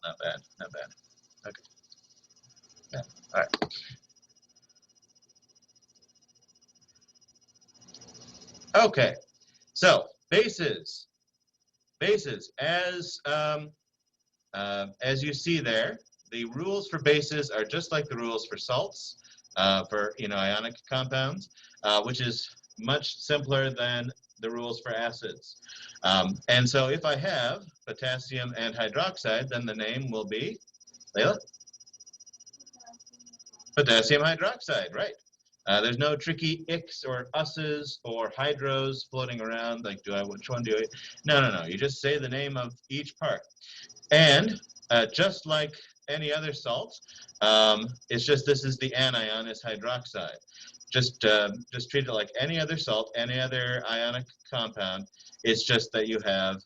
not bad, not bad. Okay. Yeah. All right. Okay. So bases. Bases. As you see there, the rules for bases are just like the rules for salts, for ionic compounds, which is much simpler than the rules for acids. And so if I have potassium and hydroxide, then the name will be, Layla? Potassium hydroxide, right. There's no tricky X or Us's or hydros floating around, like, which one do I? No. You just say the name of each part. And just like any other salt, it's just this is the anion, is hydroxide. Just treat it like any other salt, any other ionic compound. It's just that you have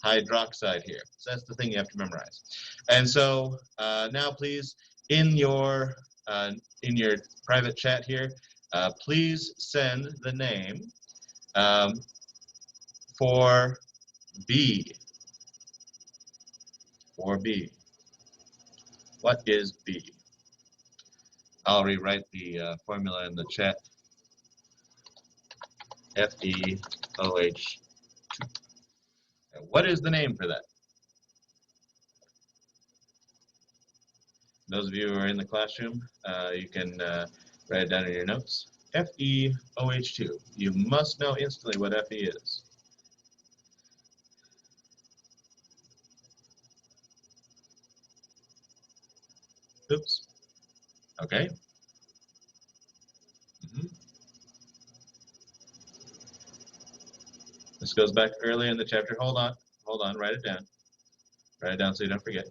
hydroxide here. So that's the thing you have to memorize. And so now, please, in your private chat here, please send the name for B. For B. What is B? I'll rewrite the formula in the chat. FeOH2. What is the name for that? Those of you who are in the classroom, you can write it down in your notes. FeOH2. You must know instantly what Fe is. Oops. Okay. This goes back early in the chapter. Hold on, write it down. Write it down so you don't forget.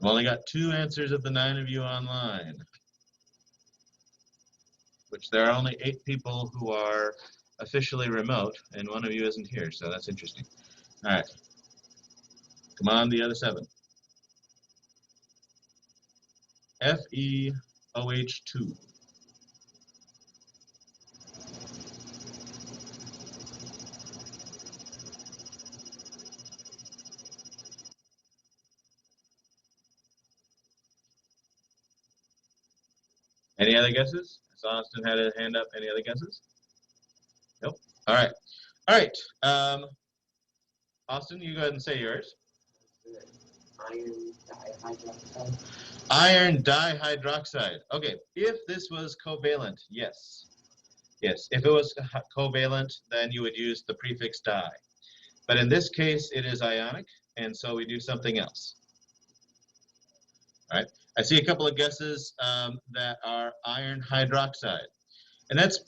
I've only got 2 answers of the 9 of you online, which there are only 8 people who are officially remote, and 1 of you isn't here, so that's interesting. All right. Come on, the other 7. FeOH2. Any other guesses? I saw Austin had a hand up. Any other guesses? Nope. All right. All right. Austin, you go ahead and say yours. Iron dihydroxide. Iron dihydroxide. Okay. If this was covalent, yes. Yes. If it was covalent, then you would use the prefix di. But in this case, it is ionic, and so we do something else. All right. I see a couple of guesses that are iron hydroxide. And that's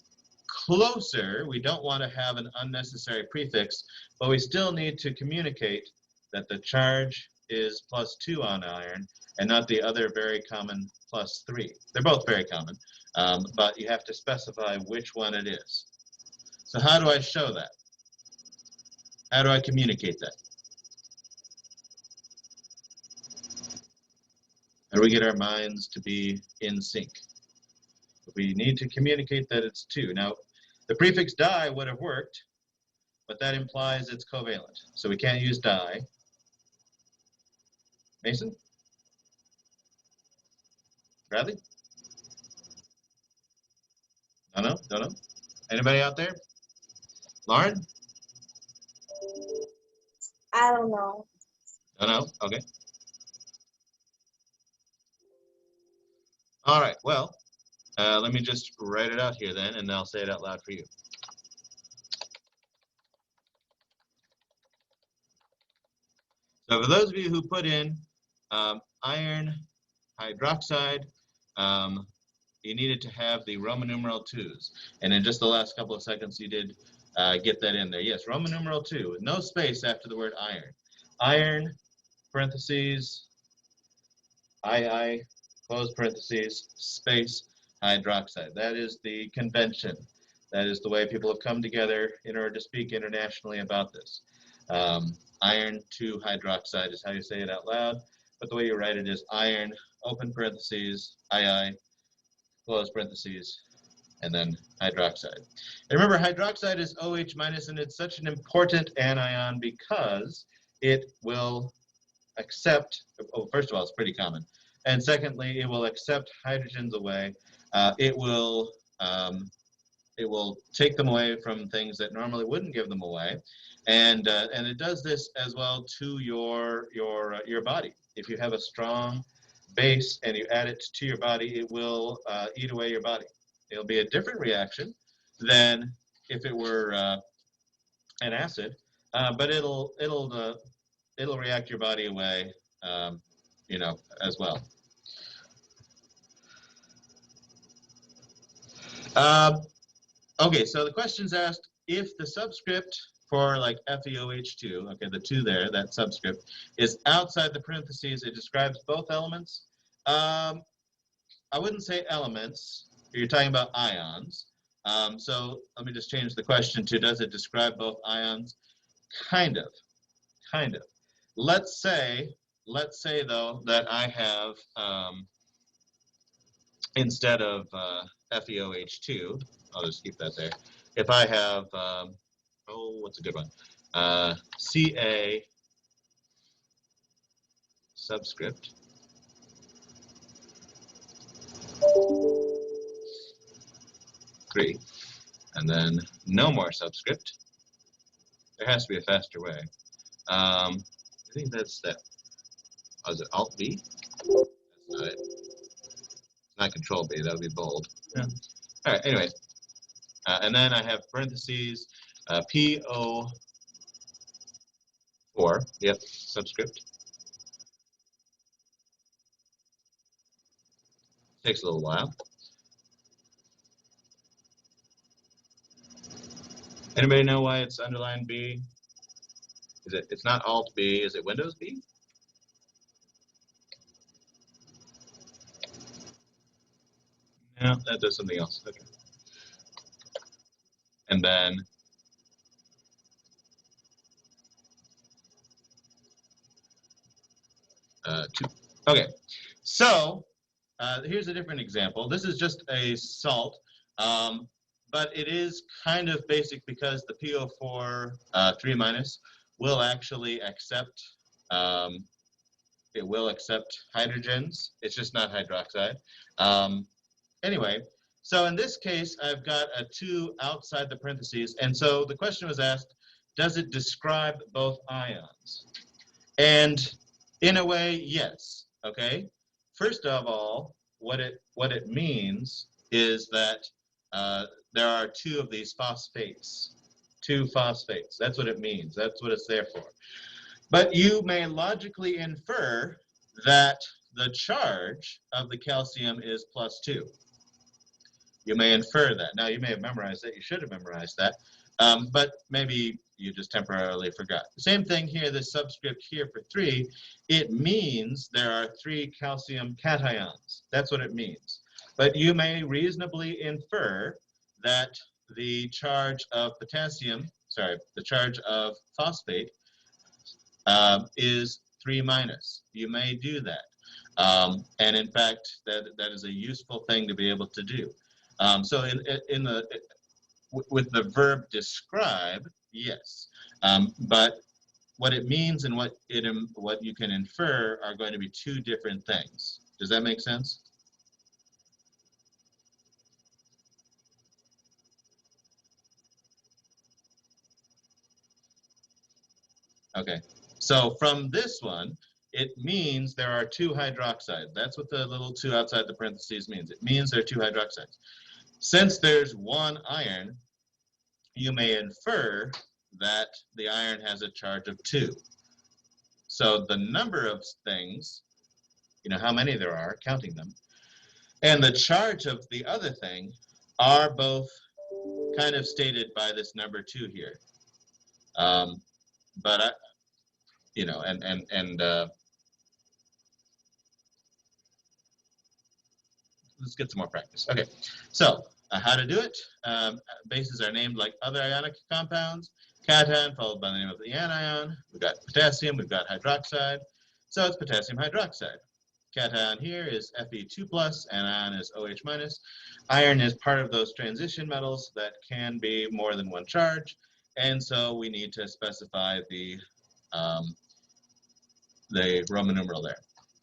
closer. We don't want to have an unnecessary prefix, but we still need to communicate that the charge is +2 on iron and not the other very common +3. They're both very common, but you have to specify which one it is. So how do I show that? How do I communicate that? How do we get our minds to be in sync? We need to communicate that it's 2. Now, the prefix di would have worked, but that implies it's covalent. So we can't use di. Mason? Bradley? Don't know? Anybody out there? Lauren? I don't know. Don't know? Okay. All right, well, let me just write it out here then, and I'll say it out loud for you. So for those of you who put in iron hydroxide, you needed to have the Roman numeral 2s. And in just the last couple of seconds, you did get that in there. Yes, Roman numeral 2, with no space after the word iron. Iron, parentheses, II, close parentheses, space, hydroxide. That is the convention. That is the way people have come together in order to speak internationally about this. Iron 2 hydroxide is how you say it out loud, but the way you write it is iron, open parentheses, II, close parentheses, and then hydroxide. And remember, hydroxide is OH minus, and it's such an important anion because it will accept, oh, first of all, it's pretty common. And secondly, it will accept hydrogens away. It will take them away from things that normally wouldn't give them away, and it does this as well to your body. If you have a strong base and you add it to your body, it will eat away your body. It'll be a different reaction than if it were an acid, but it'll react your body away, as well. Okay, so the question's asked if the subscript for like FeOH2, okay, the 2 there, that subscript, is outside the parentheses, it describes both elements. I wouldn't say elements. You're talking about ions. So let me just change the question to, does it describe both ions? Kind of. Let's say though that I have, instead of FeOH2, I'll just keep that there. If I have, what's a good one? Ca subscript. Three, and then no more subscript. There has to be a faster way. I think that's that. Oh, is it Alt B? That's not it. It's not Control B. That would be bold. Yeah. All right. Anyway, and then I have parentheses PO4. Yep. Subscript. Takes a little while. Anybody know why it's underlined B? Is it? It's not Alt B. Is it Windows B? No, that does something else. Okay. And then two. Okay. So here's a different example. This is just a salt, but it is kind of basic because the PO4 3 minus will actually accept. It will accept hydrogens. It's just not hydroxide. Anyway, so in this case, I've got a 2 outside the parentheses, and so the question was asked: does it describe both ions? And in a way, yes. Okay. First of all, what it means is that there are 2 of these phosphates. 2 phosphates. That's what it means. That's what it's there for. But you may logically infer that the charge of the calcium is +2. You may infer that. Now, you may have memorized that. You should have memorized that. But maybe you just temporarily forgot. Same thing here, this subscript here for 3, it means there are 3 calcium cations. That's what it means. But you may reasonably infer that the charge of the charge of phosphate is 3 minus. You may do that. And in fact, that is a useful thing to be able to do. So with the verb describe, yes, but what it means and what you can infer are going to be 2 different things. Does that make sense? Okay, so from this one, it means there are 2 hydroxides. That's what the little 2 outside the parentheses means. It means there are 2 hydroxides. Since there's 1 iron, you may infer that the iron has a charge of 2. So the number of things, how many there are, counting them, and the charge of the other thing are both kind of stated by this number 2 here. But let's get some more practice. Okay, so how to do it? Bases are named like other ionic compounds. Cation followed by the name of the anion. We've got potassium, we've got hydroxide. So it's potassium hydroxide. Cation here is Fe2 plus, anion is OH minus. Iron is part of those transition metals that can be more than 1 charge. And so we need to specify the the Roman numeral there.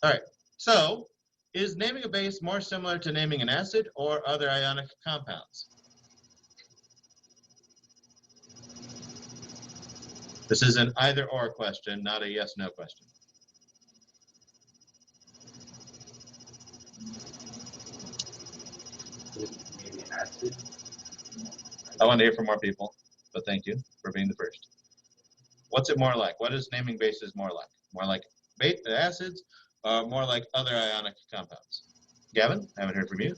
All right, so is naming a base more similar to naming an acid or other ionic compounds? This is an either-or question, not a yes-no question. Maybe acid. I want to hear from more people, but thank you for being the first. What's it more like? What is naming bases more like? More like acids or more like other ionic compounds? Gavin, I haven't heard from you.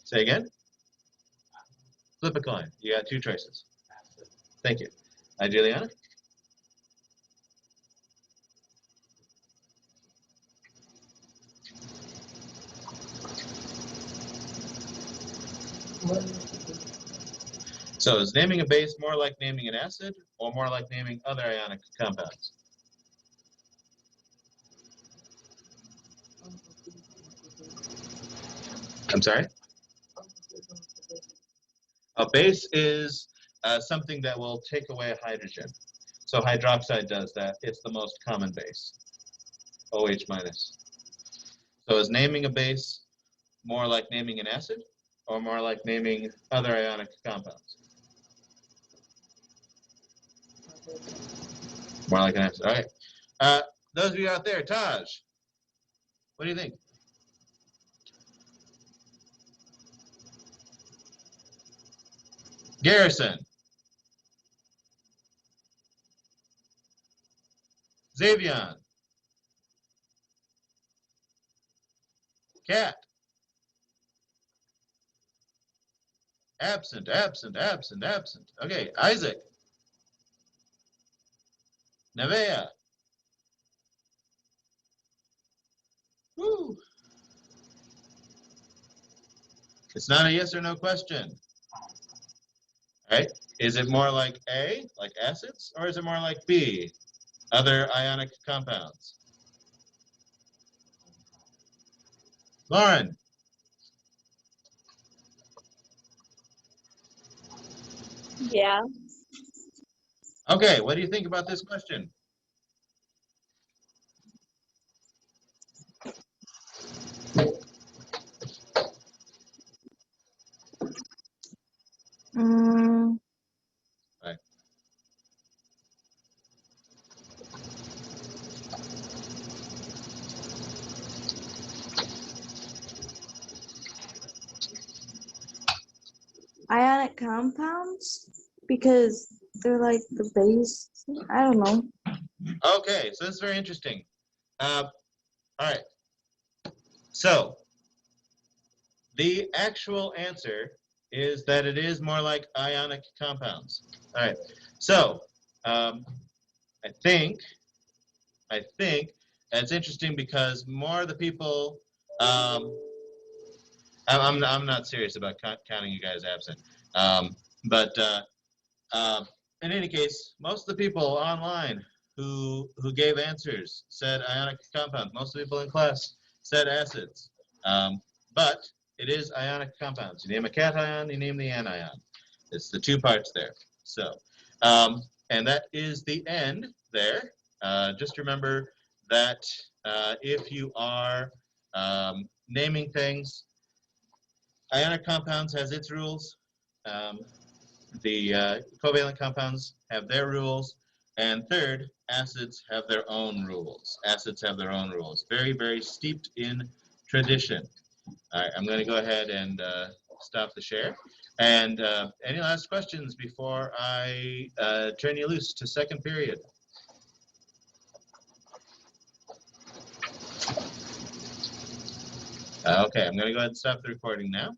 Say again? Flip a coin. You got two choices. Acid. Thank you. Juliana? So is naming a base more like naming an acid or more like naming other ionic compounds? I'm sorry? A base is something that will take away a hydrogen. So hydroxide does that. It's the most common base, OH minus. So is naming a base more like naming an acid or more like naming other ionic compounds? More like an acid. All right. Those of you out there, Taj, what do you think? Garrison. Xavion. Cat. Absent, absent, absent, absent. Okay, Isaac. Nevea. Woo. It's not a yes or no question. All right. Is it more like A, like acids, or is it more like B, other ionic compounds? Lauren. Yeah. Okay, what do you think about this question? Mm, Right. ionic compounds because they're like the base. I don't know. Okay, so that's very interesting. All right. So the actual answer is that it is more like ionic compounds. All right. So I think that's interesting because more of the people. I'm not serious about counting you guys absent. But in any case, most of the people online who gave answers said ionic compounds. Most of the people in class said acids. But it is ionic compounds. You name a cation, you name the anion. It's the two parts there. So, and that is the end there. Just remember that if you are naming things, ionic compounds has its rules. The covalent compounds have their rules. And third, acids have their own rules. Acids have their own rules. Very, very steeped in tradition. All right, I'm going to go ahead and stop the share. And any last questions before I turn you loose to second period? Okay, I'm going to go ahead and stop the recording now.